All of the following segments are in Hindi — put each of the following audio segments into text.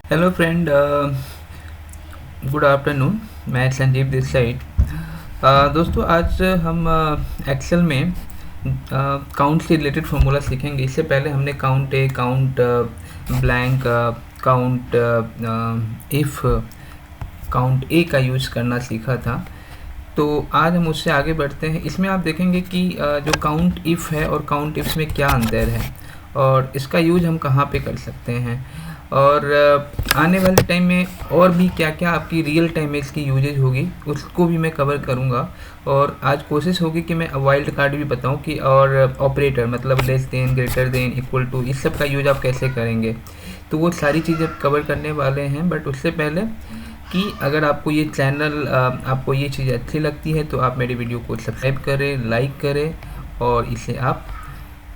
Hello friend, good afternoon. मैं संजीव दिस साइड। दोस्तों, आज हम एक्सेल में काउंट से रिलेटेड फार्मूला सीखेंगे। इससे पहले हमने count A, count blank, count if, count A का यूज़ करना सीखा था। तो आज हम उससे आगे बढ़ते हैं। इसमें आप देखेंगे कि जो काउंट इफ़ है और काउंट इफ्स में क्या अंतर है और इसका यूज हम कहाँ पे कर सकते हैं, और आने वाले टाइम में और भी क्या क्या आपकी रियल टाइम में इसकी यूजेज होगी उसको भी मैं कवर करूँगा। और आज कोशिश होगी कि मैं वाइल्ड कार्ड भी बताऊँ कि और ऑपरेटर मतलब less than, greater than, equal to, इस सब का यूज आप कैसे करेंगे। तो वो सारी चीज़ें कवर करने वाले हैं। बट उससे पहले कि अगर आपको ये चैनल, आपको ये चीज़ अच्छी लगती है तो आप मेरी वीडियो को सब्सक्राइब करें, लाइक करें और इसे आप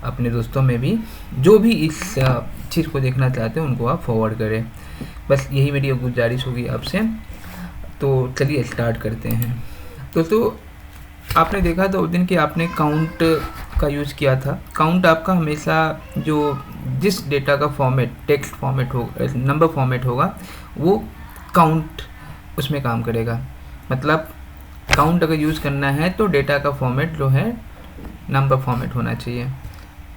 अपने दोस्तों में भी जो भी इस चीज़ को देखना चाहते हैं उनको आप फॉरवर्ड करें। बस यही मेरी गुजारिश होगी आपसे। तो चलिए स्टार्ट करते हैं। दोस्तों, आपने देखा था उस दिन कि आपने काउंट का यूज़ किया था। काउंट आपका हमेशा जो जिस डेटा का फॉर्मेट, टेक्स्ट फॉर्मेट होगा, नंबर फॉर्मेट होगा, वो काउंट उसमें काम करेगा। मतलब काउंट अगर यूज़ करना है तो डेटा का फॉर्मेट जो है नंबर फॉर्मेट होना चाहिए।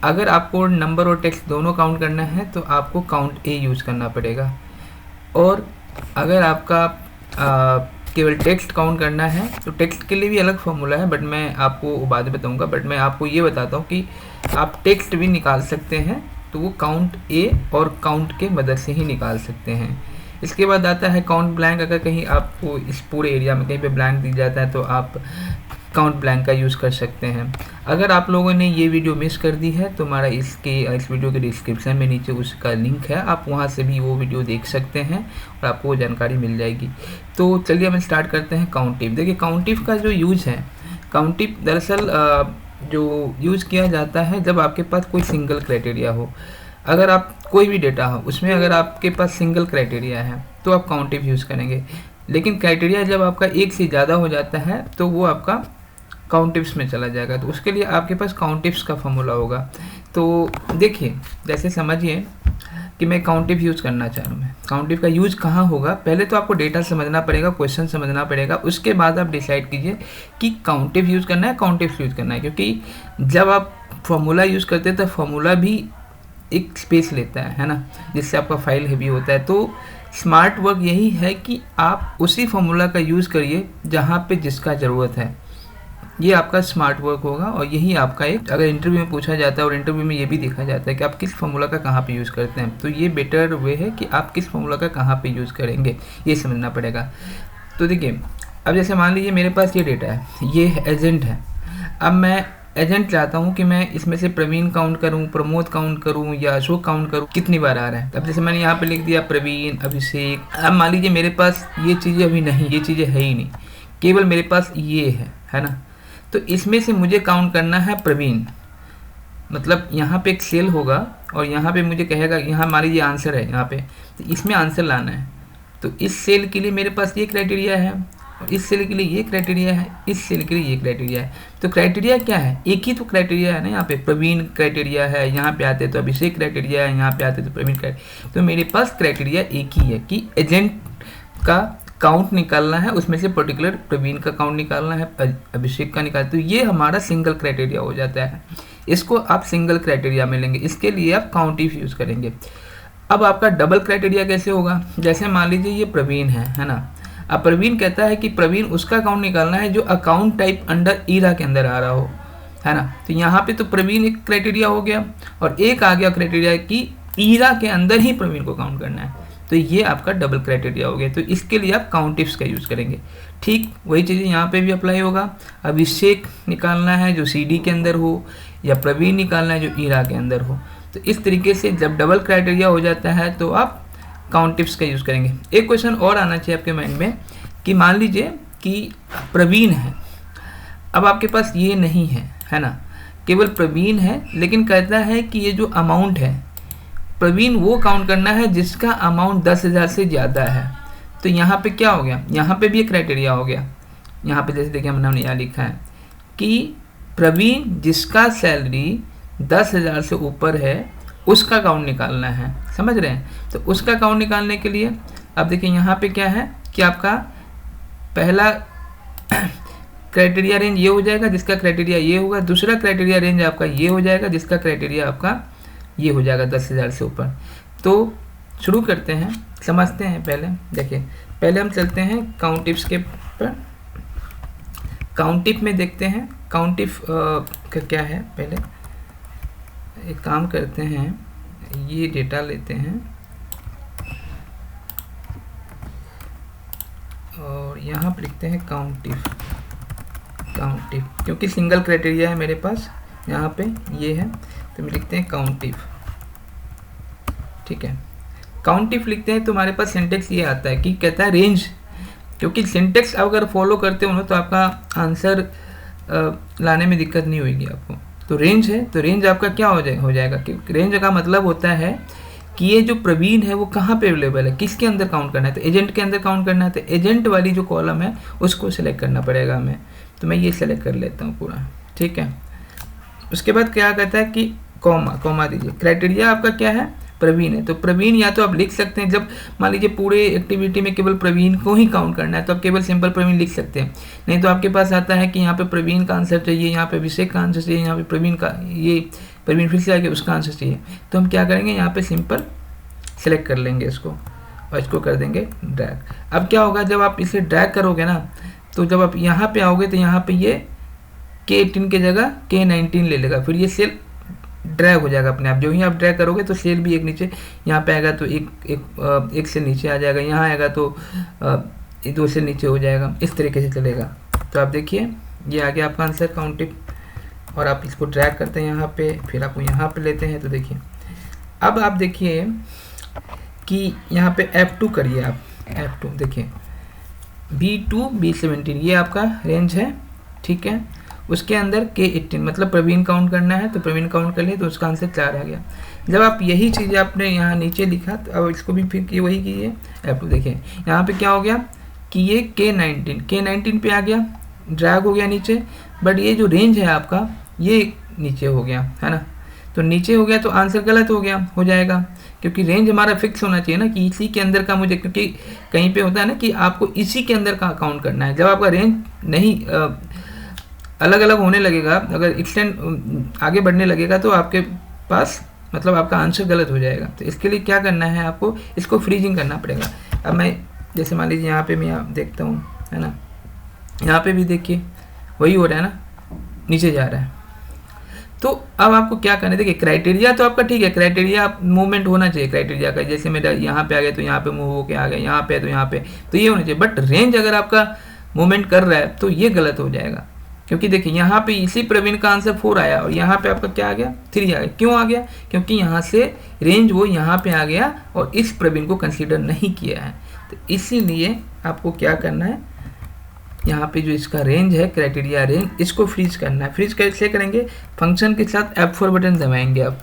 अगर आपको नंबर और टेक्स्ट दोनों काउंट करना है तो आपको काउंट ए यूज़ करना पड़ेगा। और अगर आपका केवल टेक्स्ट काउंट करना है तो टेक्स्ट के लिए भी अलग फॉर्मूला है, बट मैं आपको बाद में बताऊंगा। बट मैं आपको ये बताता हूँ कि आप टेक्स्ट भी निकाल सकते हैं तो वो काउंट ए और काउंट के मदद से ही निकाल सकते हैं। इसके बाद आता है काउंट ब्लैंक। अगर कहीं आपको इस पूरे एरिया में कहीं पे ब्लैंक दी जाता है तो आप काउंट ब्लैंक का यूज़ कर सकते हैं। अगर आप लोगों ने ये वीडियो मिस कर दी है तो हमारा इस वीडियो के डिस्क्रिप्शन में नीचे उसका लिंक है, आप वहाँ से भी वो वीडियो देख सकते हैं और आपको वो जानकारी मिल जाएगी। तो चलिए हम स्टार्ट करते हैं काउंटिव। देखिए, काउंटिव का जो यूज़ है, काउंटिव दरअसल जो यूज़ किया जाता है जब आपके पास कोई सिंगल क्राइटेरिया हो। अगर आप कोई भी डेटा हो उसमें अगर आपके पास सिंगल क्राइटेरिया है तो आप काउंटिव यूज़ करेंगे। लेकिन क्राइटेरिया जब आपका एक से ज़्यादा हो जाता है तो वो आपका काउंटिव्स में चला जाएगा। तो उसके लिए आपके पास काउंटिव्स का फॉर्मूला होगा। तो देखिए, जैसे समझिए कि मैं काउंटिव यूज़ करना चाह रहा हूँ। मैं काउंटिव का यूज़ कहाँ होगा, पहले तो आपको डेटा समझना पड़ेगा, क्वेश्चन समझना पड़ेगा, उसके बाद आप डिसाइड कीजिए कि काउंटिव यूज़ करना है, काउंटिव यूज़ करना है। क्योंकि जब आप फॉर्मूला यूज़ करते हैं तो फॉर्मूला भी एक स्पेस लेता है ना, जिससे आपका फाइल हैवी होता है। तो स्मार्ट वर्क यही है कि आप उसी फॉर्मूला का यूज़ करिए जहाँ पे जिसका ज़रूरत है। ये आपका स्मार्ट वर्क होगा और यही आपका एक, अगर इंटरव्यू में पूछा जाता है और इंटरव्यू में ये भी देखा जाता है कि आप किस फॉर्मूला का कहाँ पे यूज़ करते हैं, तो ये बेटर वे है कि आप किस फॉर्मूला का कहाँ पे यूज़ करेंगे, ये समझना पड़ेगा। तो देखिए, अब जैसे मान लीजिए मेरे पास ये डेटा है, ये एजेंट है। अब मैं एजेंट चाहता हूँ कि मैं इसमें से प्रवीण काउंट करूँ, प्रमोद काउंट करूँ या अशोक काउंट करूँ, कितनी बार आ रहा है। अब जैसे मैंने यहाँ पे लिख दिया प्रवीण, अभिषेक। अब मान लीजिए मेरे पास ये चीज़ें अभी नहीं, ये चीज़ें है ही नहीं, केवल मेरे पास ये है ना। तो इसमें से मुझे काउंट करना है प्रवीण। मतलब यहाँ पे एक सेल होगा और यहाँ पे मुझे कहेगा, यहाँ मान लीजिए आंसर है यहाँ पे, तो इसमें आंसर लाना है। तो इस सेल के लिए मेरे पास ये क्राइटेरिया है, इस सेल के लिए ये क्राइटेरिया है, इस सेल के लिए ये क्राइटेरिया है। तो क्राइटेरिया क्या है, एक ही तो क्राइटेरिया है ना। यहाँ पे प्रवीण क्राइटेरिया है, यहाँ पे आते तो अभिषेक क्राइटेरिया है, यहाँ पे आते तो प्रवीण क्राइटेरिया। तो मेरे पास क्राइटेरिया एक ही है कि एजेंट का काउंट निकालना है, उसमें से पर्टिकुलर प्रवीण का काउंट निकालना है, अभिषेक का निकालना। तो ये हमारा सिंगल क्राइटेरिया हो जाता है। इसको आप सिंगल क्राइटेरिया में लेंगे, इसके लिए आप काउंटिव यूज़ करेंगे। अब आपका डबल क्राइटेरिया कैसे होगा, जैसे मान लीजिए ये प्रवीण है ना। अब प्रवीण कहता है कि प्रवीण उसका अकाउंट निकालना है जो अकाउंट टाइप अंडर ईरा के अंदर आ रहा हो, है ना। तो यहाँ पे तो प्रवीण एक क्राइटेरिया हो गया और एक आ गया क्राइटेरिया कि ईरा के अंदर ही प्रवीण को काउंट करना है। तो ये आपका डबल क्राइटेरिया हो गया। तो इसके लिए आप काउंटिव्स का यूज़ करेंगे। ठीक वही चीज़ें यहाँ पे भी अप्लाई होगा। अभिषेक निकालना है जो सी डी के अंदर हो, या प्रवीण निकालना है जो ईरा के अंदर हो। तो इस तरीके से जब डबल क्राइटेरिया हो जाता है तो आप काउंटिव्स का यूज़ करेंगे। एक क्वेश्चन और आना चाहिए आपके माइंड में कि मान लीजिए कि प्रवीण है, अब आपके पास ये नहीं है ना, केवल प्रवीण है, लेकिन कहता है कि ये जो अमाउंट है, प्रवीण वो काउंट करना है जिसका अमाउंट 10,000 से ज़्यादा है। तो यहाँ पे क्या हो गया, यहाँ पे भी एक क्राइटेरिया हो गया। यहाँ पे जैसे देखिए हमने यहाँ लिखा है कि प्रवीण जिसका सैलरी 10,000 से ऊपर है उसका काउंट निकालना है, समझ रहे हैं। तो उसका काउंट निकालने के लिए अब देखिए यहाँ पे क्या है कि आपका पहला क्राइटेरिया रेंज ये हो जाएगा जिसका क्राइटेरिया ये होगा, दूसरा क्राइटेरिया रेंज आपका ये हो जाएगा जिसका क्राइटेरिया आपका ये हो जाएगा 10,000 से ऊपर। तो शुरू करते हैं, समझते हैं। पहले देखिए, पहले हम चलते हैं काउंटिप्स के पर। काउंटिप में देखते हैं काउंटिप का क्या है। पहले एक काम करते हैं, ये डेटा लेते हैं और यहाँ पर लिखते हैं काउंटिप, क्योंकि सिंगल क्राइटेरिया है मेरे पास यहाँ पे ये है, तो हम लिखते हैं काउंटिप। ठीक है, काउंटिप लिखते हैं तो हमारे पास सिंटेक्स ये आता है कि कहता है रेंज, क्योंकि सिंटेक्स अगर फॉलो करते हो ना तो आपका आंसर लाने में दिक्कत नहीं होगी आपको। तो रेंज है, तो रेंज आपका क्या हो जाएगा कि रेंज का मतलब होता है कि ये जो प्रवीण है वो कहाँ पे अवेलेबल है, किसके अंदर काउंट करना है। तो एजेंट के अंदर काउंट करना है, तो एजेंट वाली जो कॉलम है उसको सिलेक्ट करना पड़ेगा हमें। तो मैं ये सेलेक्ट कर लेता हूँ पूरा। ठीक है, उसके बाद क्या कहता है कि कॉमा दीजिए। क्राइटेरिया आपका क्या है, प्रवीण है। तो प्रवीण या तो आप लिख सकते हैं, जब मान लीजिए पूरे एक्टिविटी में केवल प्रवीण को ही काउंट करना है तो आप केवल सिंपल प्रवीण लिख सकते हैं। नहीं तो आपके पास आता है कि यहाँ पे प्रवीण का आंसर चाहिए, यहाँ पे अभिषेक का आंसर चाहिए, यहाँ पे प्रवीण का, ये प्रवीण फिर से आगे उसका आंसर चाहिए। तो हम क्या करेंगे, यहाँ पे सिंपल सेलेक्ट कर लेंगे इसको और इसको कर देंगे ड्रैग। अब क्या होगा, जब आप इसे ड्रैग करोगे ना, तो जब आप यहाँ पे आओगे तो यहाँ पे ये K18 की जगह K19 ले लेगा, फिर ये सेल ड्रैग हो जाएगा अपने आप। जो ही आप ड्रैग करोगे तो सेल भी एक नीचे, यहाँ पे आएगा तो एक से नीचे आ जाएगा, यहाँ आएगा तो 2 से नीचे हो जाएगा, इस तरीके से चलेगा। तो आप देखिए ये आ गया आपका आंसर काउंटिप, और आप इसको ड्रैग करते हैं यहाँ पे, फिर आपको यहाँ पे लेते हैं। तो देखिए अब आप देखिए कि यहाँ पे F2 करिए आप, F2 देखिए B2 B17 ये आपका रेंज है। ठीक है, उसके अंदर K18 मतलब प्रवीण काउंट करना है, तो प्रवीण काउंट कर लिए तो उसका आंसर 4 आ गया। जब आप यही चीज़ आपने यहाँ नीचे लिखा तो अब इसको भी फिर वही कीजिए F2। देखिए यहाँ पे क्या हो गया कि ये K19 पे आ गया, ड्रैग हो गया नीचे, बट ये जो रेंज है आपका ये नीचे हो गया, है ना। तो नीचे हो गया तो आंसर गलत हो जाएगा, क्योंकि रेंज हमारा फिक्स होना चाहिए ना कि इसी के अंदर का मुझे, क्योंकि कहीं पे होता है ना कि आपको इसी के अंदर का काउंट करना है। जब आपका रेंज नहीं अलग अलग होने लगेगा, अगर एक्सटेंड आगे बढ़ने लगेगा तो आपके पास मतलब आपका आंसर गलत हो जाएगा। तो इसके लिए क्या करना है, आपको इसको फ्रीजिंग करना पड़ेगा। अब मैं जैसे मान लीजिए यहाँ पे मैं देखता हूँ, है ना, यहाँ पे भी देखिए वही हो रहा है ना, नीचे जा रहा है। तो अब आपको क्या करना है, देखिए क्राइटेरिया तो आपका ठीक है, क्राइटेरिया मूवमेंट होना चाहिए क्राइटेरिया का, जैसे मेरा यहाँ पे आ गया तो यहाँ पे मूव होके आ गया, यहाँ पे तो यहाँ पे, तो ये होना चाहिए। बट रेंज अगर आपका मूवमेंट कर रहा है तो ये गलत हो जाएगा, क्योंकि देखिए यहाँ पे इसी प्रवीण का आंसर 4 आया और यहाँ पे आपका क्या आ गया, 3 आ गया। क्यों आ गया, क्योंकि यहाँ से रेंज वो यहाँ पे आ गया और इस प्रवीण को कंसीडर नहीं किया है। तो इसीलिए आपको क्या करना है, यहाँ पे जो इसका रेंज है, क्राइटेरिया रेंज, इसको फ्रीज करना है। फ्रीज कैसे करेंगे, फंक्शन के साथ F4 बटन दबाएंगे आप।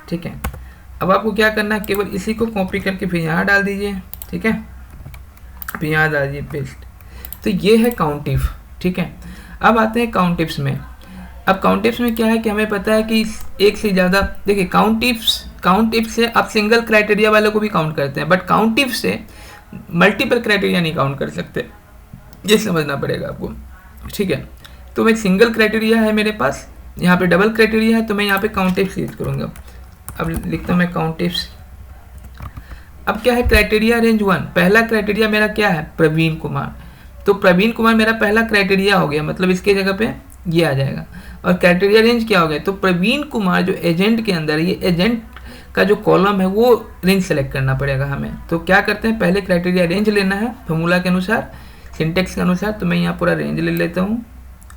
ठीक है, अब आपको क्या करना है, केवल इसी को कॉपी करके फिर यहाँ डाल दीजिए। ठीक है, फिर यहाँ डाल दीजिए पेस्ट। तो ये है काउंटिप। ठीक है, अब आते हैं काउंटिप्स में। अब काउंटिप्स में क्या है कि हमें पता है कि एक से ज़्यादा, देखिए काउंटिप्स से आप सिंगल क्राइटेरिया वाले को भी काउंट करते हैं, बट काउंटिप्स से मल्टीपल क्राइटेरिया नहीं काउंट कर सकते, ये समझना पड़ेगा आपको। ठीक है, तो मैं सिंगल क्राइटेरिया है मेरे पास, यहाँ पे डबल क्राइटेरिया है, तो मैं यहाँ पे काउंटिप्स यूज करूँगा। अब लिखता हूँ मैं काउंटिप्स। अब क्या है, क्राइटेरिया रेंज 1, पहला क्राइटेरिया मेरा क्या है, प्रवीण कुमार। तो प्रवीण कुमार मेरा पहला क्राइटेरिया हो गया, मतलब इसके जगह पे ये आ जाएगा। और क्राइटेरिया रेंज क्या हो गया, तो प्रवीण कुमार जो एजेंट के अंदर, ये एजेंट का जो कॉलम है वो रेंज सेलेक्ट करना पड़ेगा हमें। तो क्या करते हैं, पहले क्राइटेरिया रेंज लेना है फॉर्मूला के अनुसार, सिंटेक्स के अनुसार। तो मैं यहाँ पूरा रेंज ले लेता हूँ,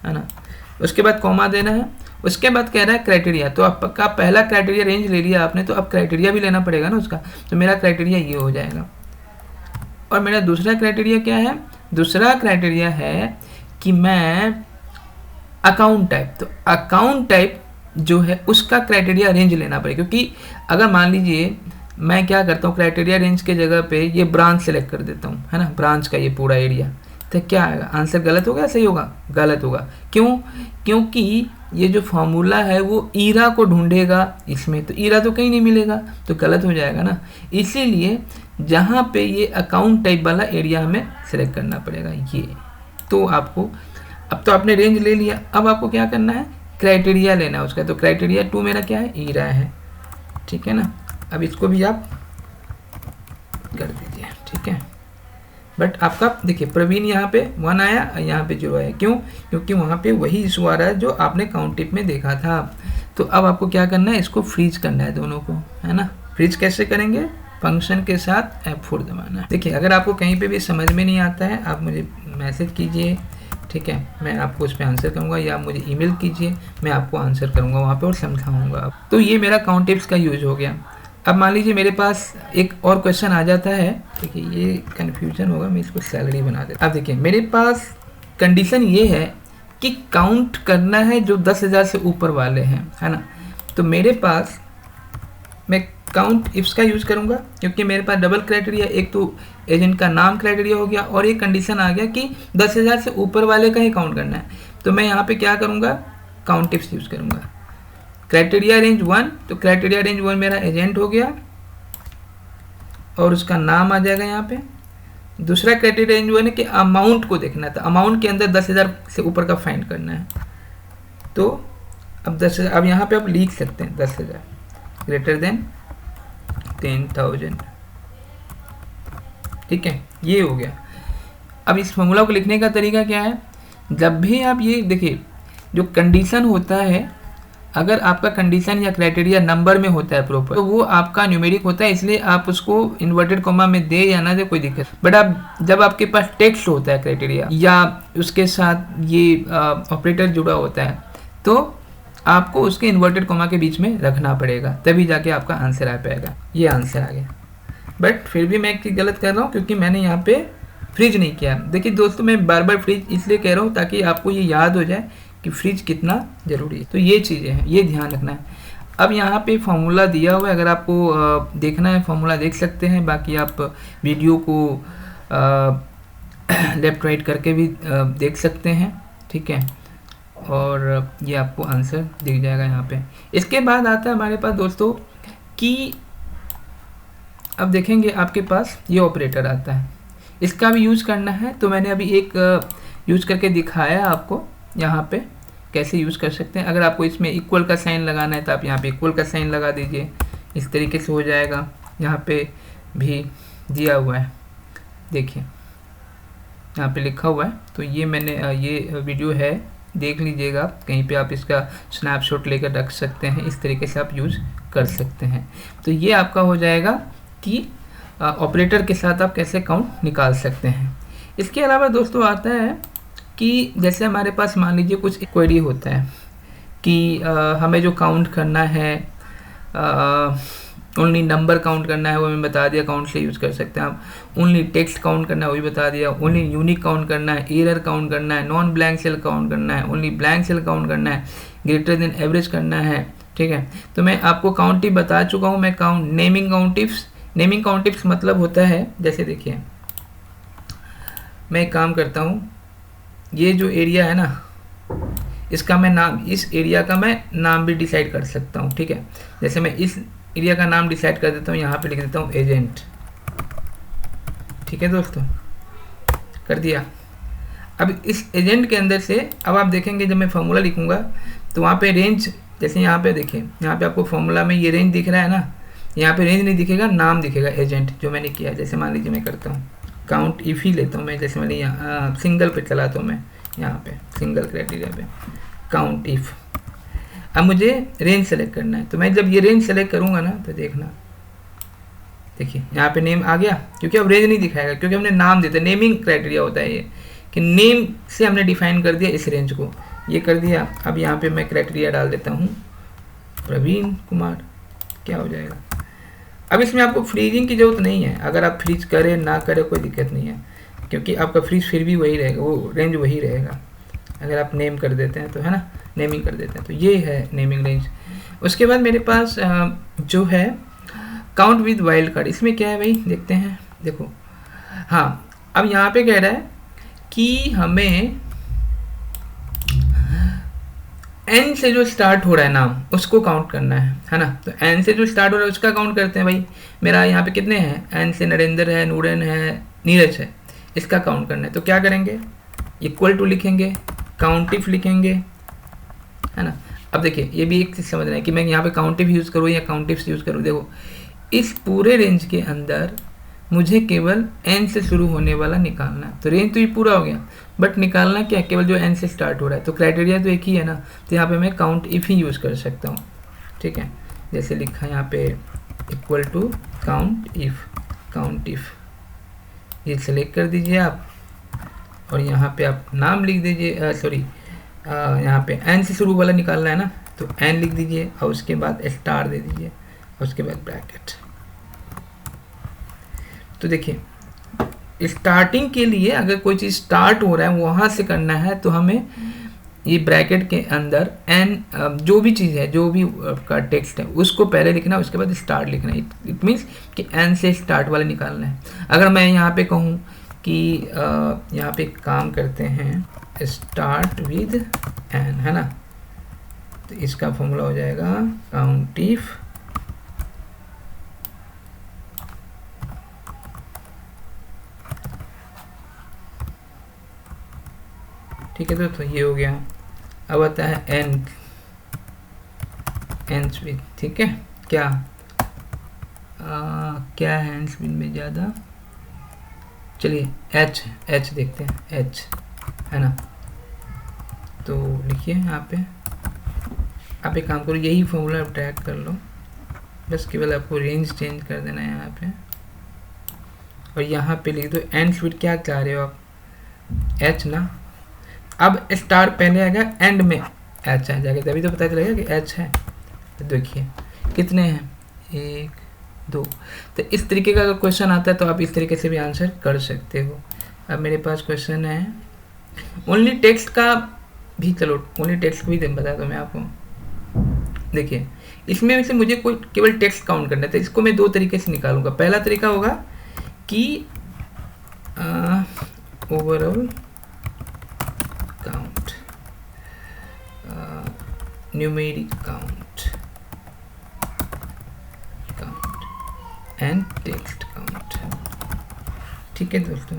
है ना। उसके बाद कॉमा देना है, उसके बाद कह रहा है क्राइटेरिया। तो आपका पहला क्राइटेरिया रेंज ले लिया आपने, तो अब क्राइटेरिया भी लेना पड़ेगा ना उसका। तो मेरा क्राइटेरिया ये हो जाएगा। और मेरा दूसरा क्राइटेरिया क्या है, दूसरा क्राइटेरिया है कि मैं अकाउंट टाइप, तो अकाउंट टाइप जो है उसका क्राइटेरिया रेंज लेना पड़ेगा। क्योंकि अगर मान लीजिए मैं क्या करता हूँ, क्राइटेरिया रेंज के जगह पे ये ब्रांच सेलेक्ट कर देता हूँ, है ना, ब्रांच का ये पूरा एरिया, तो क्या आएगा, आंसर गलत होगा या सही होगा, गलत होगा। क्यों, क्योंकि ये जो फॉर्मूला है वो ईरा को ढूंढेगा इसमें, तो ईरा तो कहीं नहीं मिलेगा, तो गलत हो जाएगा ना। इसीलिए जहाँ पे ये अकाउंट टाइप वाला एरिया हमें सेलेक्ट करना पड़ेगा ये। तो आपको अब तो आपने रेंज ले लिया, अब आपको क्या करना है, क्राइटेरिया लेना है उसका। तो क्राइटेरिया 2 मेरा क्या है, ईरा है, ठीक है ना। अब इसको भी आप कर दीजिए, ठीक है। बट आपका देखिए प्रवीण यहाँ पे 1 आया, यहाँ पे 0 आया, क्यों, क्योंकि वहाँ पे वही इशू आ रहा है जो आपने काउंट टिप में देखा था। तो अब आपको क्या करना है, इसको फ्रीज करना है दोनों को, है ना। फ्रीज कैसे करेंगे, फंक्शन के साथ F4 दबाना है। देखिए अगर आपको कहीं पे भी समझ में नहीं आता है, आप मुझे मैसेज कीजिए, ठीक है, मैं आपको उस पर आंसर करूँगा, या आप मुझे ईमेल कीजिए, मैं आपको आंसर करूँगा वहाँ पे और समझाऊँगा। तो ये मेरा काउंट टिप्स का यूज हो गया। अब मान लीजिए मेरे पास एक और क्वेश्चन आ जाता है, देखिए ये कन्फ्यूजन होगा, मैं इसको सैलरी बना देता हूँ। अब देखिए मेरे पास कंडीशन ये है कि काउंट करना है जो 10,000 से ऊपर वाले हैं, है ना। तो मेरे पास मैं काउंट इफ्स का यूज़ करूँगा, क्योंकि मेरे पास डबल क्राइटेरिया, एक तो एजेंट का नाम क्राइटेरिया हो गया और एक कंडीशन आ गया कि 10,000 से ऊपर वाले का ही काउंट करना है। तो मैं यहाँ पे क्या करूँगा, काउंट इफ्स यूज़ करूँगा। क्राइटेरिया रेंज 1, तो क्राइटेरिया रेंज 1 मेरा एजेंट हो गया और उसका नाम आ जाएगा यहाँ पे। दूसरा क्राइटेरिया रेंज 1 है कि अमाउंट को देखना था, अमाउंट के अंदर 10,000 से ऊपर का फाइंड करना है। तो अब 10,000, अब यहाँ पे आप लिख सकते हैं 10,000 ग्रेटर देन 10,000, ठीक है, ये हो गया। अब इस फॉर्मूला को लिखने का तरीका क्या है, जब भी आप ये देखिए जो कंडीशन होता है, अगर आपका कंडीशन या क्राइटेरिया नंबर में होता है प्रॉपर, तो वो आपका न्यूमेरिक होता है, इसलिए आप उसको इन्वर्टेड कॉमा में दे या ना दे कोई दिक्कत। बट आप जब आपके पास टेक्स्ट होता है क्राइटेरिया या उसके साथ ये ऑपरेटर जुड़ा होता है, तो आपको उसके इन्वर्टेड कॉमा के बीच में रखना पड़ेगा, तभी जाके आपका आंसर आ पाएगा। ये आंसर आ गया। बट फिर भी मैं एक चीज़ गलत कर रहा हूँ, क्योंकि मैंने यहाँ पे फ्रीज नहीं किया। देखिए दोस्तों, मैं बार बार फ्रीज इसलिए कह रहा हूँ ताकि आपको ये याद हो जाए कि फ्रीज कितना ज़रूरी है। तो ये चीज़ें हैं, ये ध्यान रखना है। अब यहाँ पे फॉर्मूला दिया हुआ है, अगर आपको देखना है फॉर्मूला देख सकते हैं, बाकी आप वीडियो को लेफ्ट राइट करके भी देख सकते हैं, ठीक है। और ये आपको आंसर दिख जाएगा यहाँ पे। इसके बाद आता है हमारे पास दोस्तों कि अब देखेंगे आपके पास ये ऑपरेटर आता है, इसका भी यूज़ करना है। तो मैंने अभी एक यूज़ करके दिखाया आपको यहाँ पे कैसे यूज़ कर सकते हैं। अगर आपको इसमें इक्वल का साइन लगाना है तो आप यहाँ पे इक्वल का साइन लगा दीजिए, इस तरीके से हो जाएगा। यहाँ पे भी दिया हुआ है, देखिए यहाँ पे लिखा हुआ है। तो ये मैंने ये वीडियो है, देख लीजिएगा, कहीं पे आप इसका स्नैपशॉट लेकर रख सकते हैं, इस तरीके से आप यूज़ कर सकते हैं। तो ये आपका हो जाएगा कि ऑपरेटर के साथ आप कैसे काउंट निकाल सकते हैं। इसके अलावा दोस्तों आता है कि जैसे हमारे पास मान लीजिए कुछ क्वेरी होता है कि हमें जो काउंट करना है, ओनली नंबर काउंट करना है, वो हमें बता दिया, काउंट से यूज़ कर सकते हैं आप। ओनली टेक्स्ट काउंट करना है, वो भी बता दिया। ओनली यूनिक काउंट करना है, एरर काउंट करना है, नॉन ब्लैंक सेल काउंट करना है, ओनली ब्लैंक सेल काउंट करना है, ग्रेटर देन एवरेज करना है, ठीक है। तो मैं आपको काउंट टिप बता चुका हूँ। मैं नेमिंग काउंट टिप्स मतलब होता है, जैसे देखिए मैं एक काम करता हूँ, ये जो एरिया है ना, इसका मैं नाम, इस एरिया का मैं नाम भी डिसाइड कर सकता हूँ, ठीक है। जैसे मैं इस एरिया का नाम डिसाइड कर देता हूँ, यहाँ पे लिख देता हूँ एजेंट, ठीक है दोस्तों, कर दिया। अब इस एजेंट के अंदर से अब आप देखेंगे जब मैं फॉर्मूला लिखूँगा तो वहाँ पे रेंज, जैसे यहाँ पे देखिए, यहाँ पे आपको फॉर्मूला में ये रेंज दिख रहा है ना, यहाँ पे रेंज नहीं दिखेगा, नाम दिखेगा एजेंट, जो मैंने किया। जैसे मान लीजिए मैं करता हूँ काउंट इफ ही लेता हूँ मैं, जैसे मैंने यहाँ सिंगल पे चलाता हूँ मैं, यहाँ पे सिंगल क्राइटेरिया पे काउंट इफ। अब मुझे रेंज सेलेक्ट करना है, तो मैं जब ये रेंज सेलेक्ट करूँगा ना, तो देखना, देखिए यहाँ पे नेम आ गया, क्योंकि अब रेंज नहीं दिखाएगा, क्योंकि हमने नाम देता है। नेमिंग क्राइटेरिया होता है ये कि नेम से हमने डिफाइन कर दिया इस रेंज को, ये कर दिया। अब यहाँ पे मैं क्राइटेरिया डाल देता हूँ प्रवीण कुमार, क्या हो जाएगा। अब इसमें आपको फ्रीजिंग की ज़रूरत नहीं है, अगर आप फ्रीज करें ना करें कोई दिक्कत नहीं है, क्योंकि आपका फ्रीज फिर भी वही रहेगा, वो रेंज वही रहेगा। अगर आप नेम कर देते हैं तो, है ना, नेमिंग कर देते हैं, तो ये है नेमिंग रेंज। उसके बाद मेरे पास जो है काउंट विद वाइल्ड कार्ड, इसमें क्या है भाई, देखते हैं। देखो हाँ, अब यहाँ पे कह रहा है कि हमें n से जो स्टार्ट हो रहा है नाम उसको काउंट करना है ना। तो n से जो स्टार्ट हो रहा है उसका काउंट करते हैं भाई। मेरा यहाँ पे कितने हैं, n से नरेंद्र है, नूरन है, नीरज है, इसका काउंट करना है। तो क्या करेंगे, इक्वल टू लिखेंगे, काउंटिफ लिखेंगे, है ना। अब देखिए ये भी एक चीज़ समझना है कि मैं यहाँ पे काउंटिफ यूज़ करूँ या काउंटिफ यूज़ करूँ। देखो इस पूरे रेंज के अंदर मुझे केवल n से शुरू होने वाला निकालना है। तो रेंज तो ये पूरा हो गया, बट निकालना क्या, केवल जो n से स्टार्ट हो रहा है। तो क्राइटेरिया तो एक ही है ना, तो यहाँ पे मैं काउंट इफ ही यूज़ कर सकता हूँ। ठीक है, जैसे लिखा है यहाँ पे इक्वल टू काउंट इफ, ये सेलेक्ट कर दीजिए आप, और यहाँ पे आप नाम लिख दीजिए, सॉरी यहाँ पे n से शुरू वाला निकालना है ना, तो n लिख दीजिए और उसके बाद स्टार दे दीजिए और उसके बाद ब्रैकेट। तो देखिए स्टार्टिंग के लिए अगर कोई चीज़ स्टार्ट हो रहा है वहाँ से करना है तो हमें ये ब्रैकेट के अंदर n जो भी चीज़ है, जो भी का टेक्स्ट है उसको पहले लिखना है, उसके बाद स्टार्ट लिखना है। इट मीन्स कि n से स्टार्ट वाला निकालना है। अगर मैं यहाँ पे कहूँ कि यहाँ पे काम करते हैं स्टार्ट विद n, है ना, तो इसका फॉर्मूला हो जाएगा काउंटिफ ठीक है। तो ये हो गया। अब आता है एन स्पीड, ठीक है। क्या क्या है एन स्पीड में ज़्यादा, चलिए एच देखते हैं, एच है ना। तो लिखिए यहाँ पे, आप एक काम करो, यही फॉर्मूला आप ट्रैक कर लो, बस केवल आपको रेंज चेंज कर देना है यहाँ पे, और यहाँ पे लिख दो एन स्पीड क्या चाह रहे हो आप, एच ना। अब स्टार पहले आएगा, एंड में एच आ जाएगा, तभी तो पता चलेगा कि एच है। तो देखिए कितने हैं, 1 2। तो इस तरीके का अगर क्वेश्चन आता है तो आप इस तरीके से भी आंसर कर सकते हो। अब मेरे पास क्वेश्चन है ओनली टेक्स्ट का भी, चलो ओनली टेक्स्ट भी बता दो मैं आपको। देखिए इसमें से मुझे कोई केवल टेक्स्ट काउंट करना है, तो इसको मैं 2 तरीके से निकालूंगा। पहला तरीका होगा कि overall count, numeric count and text count, ठीक है दोस्तों।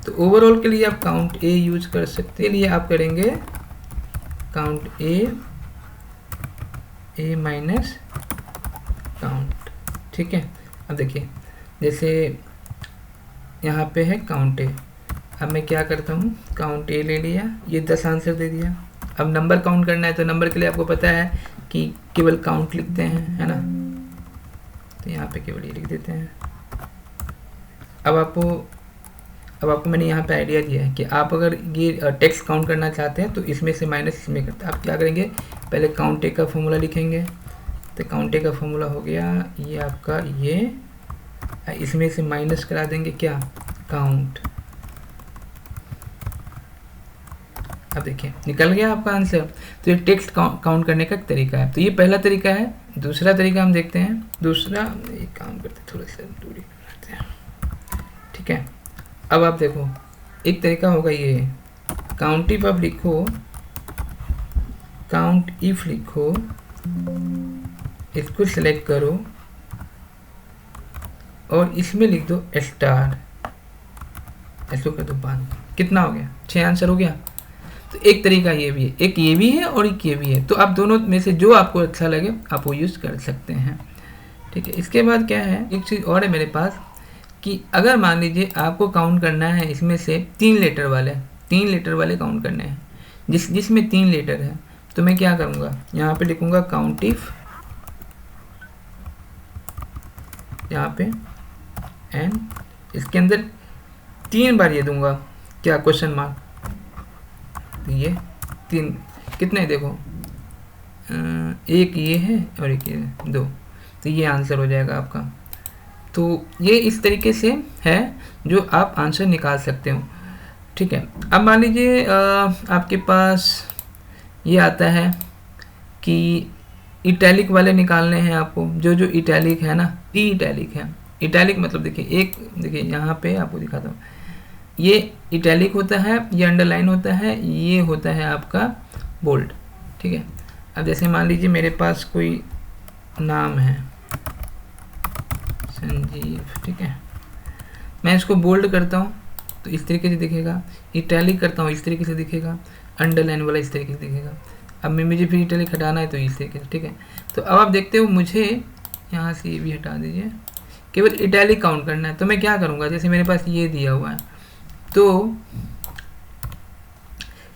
तो ओवरऑल के लिए आप काउंट ए यूज कर सकते हैं, लिए आप करेंगे काउंट ए माइनस काउंट, ठीक है। अब देखिए जैसे यहाँ पे है काउंट ए, अब मैं क्या करता हूँ, काउंट ए ले लिया, ये 10 आंसर दे दिया। अब नंबर काउंट करना है, तो नंबर के लिए आपको पता है कि केवल काउंट लिखते हैं, है ना, तो यहाँ पे केवल ये लिख देते हैं। अब आपको मैंने यहाँ पे आइडिया दिया है कि आप अगर ये टेक्स्ट काउंट करना चाहते हैं तो इसमें से माइनस इसमें करते हैं। आप क्या करेंगे, पहले काउंट ए का फॉर्मूला लिखेंगे, तो काउंट ए का फॉर्मूला हो गया ये आपका, ये इसमें से माइनस करा देंगे क्या, काउंट। अब देखिए निकल गया आपका आंसर। तो ये टेक्स्ट काउंट करने का तरीका है। तो ये पहला तरीका है। दूसरा तरीका हम देखते हैं। दूसरा एक काम करते हैं, थोड़ा सा दूरी करते हैं, ठीक है। अब आप देखो एक तरीका होगा ये, काउंट इफ आप लिखो, काउंट इफ लिखो, इसको सिलेक्ट करो और इसमें लिख दो स्टार, ऐसे कर दो बंद। कितना हो गया, 6 आंसर हो गया। तो एक तरीका ये भी है, एक ये भी है और एक ये भी है। तो आप दोनों में से जो आपको अच्छा लगे आप वो यूज़ कर सकते हैं, ठीक है। इसके बाद क्या है, एक चीज़ और है मेरे पास कि अगर मान लीजिए आपको काउंट करना है इसमें से 3 लेटर वाले काउंट करने हैं, जिसमें 3 लेटर है, तो मैं क्या करूँगा, यहाँ पे लिखूँगा काउंट इफ, यहाँ पे एंड इसके अंदर 3 बार ये दूंगा क्या, क्वेश्चन मार्क। ये 3 कितने देखो, एक ये है और एक ये है, 2। तो ये आंसर हो जाएगा आपका। तो ये इस तरीके से है जो आप आंसर निकाल सकते हो, ठीक है। अब मान लीजिए आपके पास ये आता है कि इटैलिक वाले निकालने हैं आपको, जो इटैलिक है ना, टी इटैलिक है। इटैलिक मतलब देखिए, एक देखिए यहाँ पे आपको दिखाता हूँ, ये इटैलिक होता है, ये अंडरलाइन होता है, ये होता है आपका बोल्ड। ठीक है, अब जैसे मान लीजिए मेरे पास कोई नाम है संजीव, ठीक है, मैं इसको बोल्ड करता हूँ तो इस तरीके से दिखेगा, इटैलिक करता हूँ इस तरीके से दिखेगा, अंडरलाइन वाला इस तरीके से दिखेगा। अब मुझे फिर इटैलिक हटाना है तो इस तरीके से। ठीक है, तो अब आप देखते हो मुझे यहाँ से ये भी हटा दीजिए, केवल इटैलिक काउंट करना है। तो मैं क्या करूँगा, जैसे मेरे पास ये दिया हुआ है तो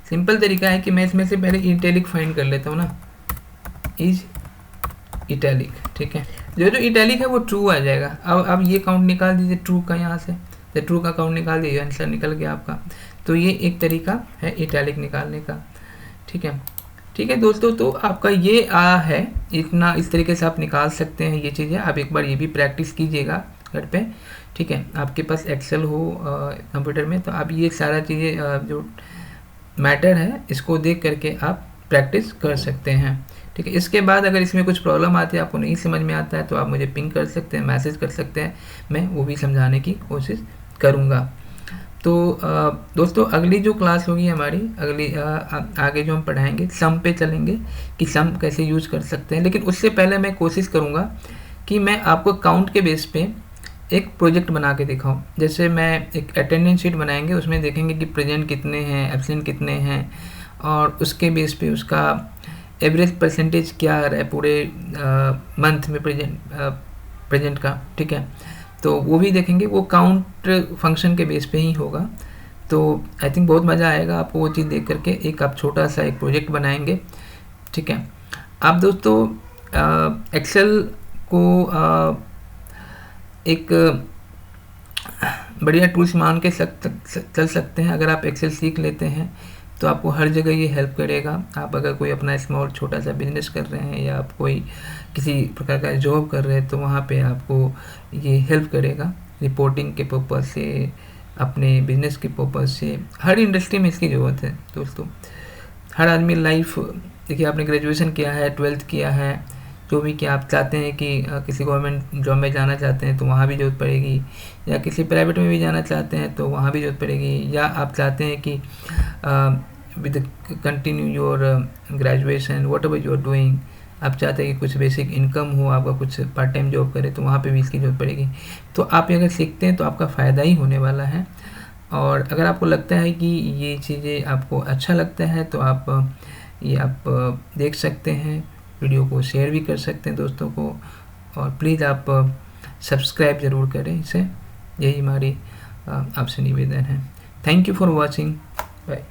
सिंपल तरीका है कि मैं इसमें से पहले इटैलिक फाइंड कर लेता हूँ ना, इज इटैलिक। ठीक है, जो जो इटैलिक है वो ट्रू आ जाएगा। अब ये काउंट निकाल दीजिए ट्रू का, यहाँ से तो ट्रू का काउंट निकाल दीजिए, आंसर निकल गया आपका। तो ये एक तरीका है इटैलिक निकालने का। ठीक है, ठीक है दोस्तों, तो आपका ये है इतना, इस तरीके से आप निकाल सकते हैं ये चीज़ें। आप एक बार ये भी प्रैक्टिस कीजिएगा घर पे। ठीक है, आपके पास एक्सेल हो कंप्यूटर में तो आप ये सारा चीज़ें जो मैटर है इसको देख करके आप प्रैक्टिस कर सकते हैं। ठीक है, इसके बाद अगर इसमें कुछ प्रॉब्लम आती है, आपको नहीं समझ में आता है, तो आप मुझे पिंग कर सकते हैं, मैसेज कर सकते हैं, मैं वो भी समझाने की कोशिश करूँगा। तो दोस्तों अगली जो क्लास होगी हमारी, अगली आगे जो हम पढ़ाएंगे सम पे चलेंगे कि सम कैसे यूज़ कर सकते हैं। लेकिन उससे पहले मैं कोशिश करूँगा कि मैं आपको काउंट के बेस पे एक प्रोजेक्ट बना के दिखाऊं। जैसे मैं एक अटेंडेंस शीट बनाएंगे, उसमें देखेंगे कि प्रेजेंट कितने हैं, एब्सेंट कितने हैं, और उसके बेस पे उसका एवरेज परसेंटेज क्या आ रहा है पूरे मंथ में प्रेजेंट का। ठीक है, तो वो भी देखेंगे, वो काउंट फंक्शन के बेस पे ही होगा। तो आई थिंक बहुत मज़ा आएगा आपको वो चीज़ देख करके। एक आप छोटा सा एक प्रोजेक्ट बनाएंगे। ठीक है, आप दोस्तों एक्सेल को एक बढ़िया टूल्स मान के चल सकते हैं। अगर आप एक्सेल सीख लेते हैं तो आपको हर जगह ये हेल्प करेगा। आप अगर कोई अपना स्मॉल छोटा सा बिजनेस कर रहे हैं या आप कोई किसी प्रकार का जॉब कर रहे हैं तो वहाँ पे आपको ये हेल्प करेगा रिपोर्टिंग के पर्पज़ से, अपने बिजनेस के पर्पज़ से। हर इंडस्ट्री में इसकी ज़रूरत है दोस्तों। हर आदमी लाइफ, देखिए आपने ग्रेजुएशन किया है, 12th किया है, जो भी कि आप चाहते हैं कि किसी गवर्नमेंट जॉब में जाना चाहते हैं तो वहाँ भी ज़रूरत पड़ेगी, या किसी प्राइवेट में भी जाना चाहते हैं तो वहाँ भी ज़रूरत पड़ेगी, या आप चाहते हैं कि with continue your graduation whatever you are doing, आप चाहते हैं कि कुछ बेसिक इनकम हो, आपका कुछ पार्ट टाइम जॉब करे तो वहाँ पे भी इसकी ज़रूरत पड़ेगी। तो आप अगर सीखते हैं तो आपका फ़ायदा ही होने वाला है। और अगर आपको लगता है कि ये चीज़ें आपको अच्छा लगता है तो आप ये आप देख सकते हैं, वीडियो को शेयर भी कर सकते हैं दोस्तों को, और प्लीज़ आप सब्सक्राइब ज़रूर करें इसे, यही हमारी आपसे निवेदन है। Thank you for watching, bye.